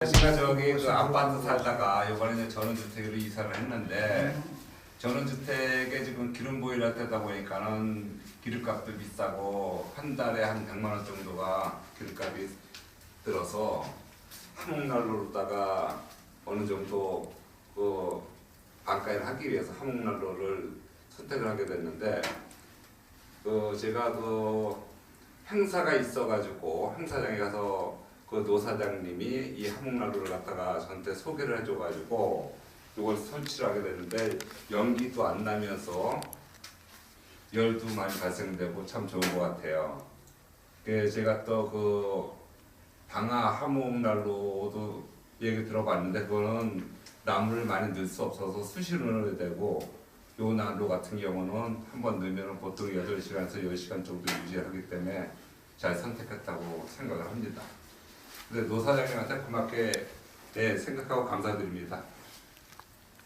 제가 저기 그 아파트 살다가 이번에 전원주택으로 이사를 했는데 전원주택에 지금 기름 보일러 때다 보니까는 기름값도 비싸고 한 달에 한 100만 원 정도가 기름값이 들어서 화목난로로다가 어느 정도 그 반가를 하기 위해서 화목난로를 선택을 하게 됐는데 제가 그 행사가 있어가지고 행사장에 가서 그 노사장님이 이 화목난로를 갖다가 저한테 소개를 해줘가지고 이걸 설치를 하게 됐는데 연기도 안 나면서 열도 많이 발생되고 참 좋은 것 같아요. 제가 또 그 방화 화목난로도 얘기 들어봤는데 그거는 나무를 많이 넣을 수 없어서 수시로 넣어야 되고 요 난로 같은 경우는 한번 넣으면 보통 8시간에서 10시간 정도 유지하기 때문에 잘 선택했다고 생각을 합니다. 근데 노사장님한테 고맙게 생각하고 감사드립니다.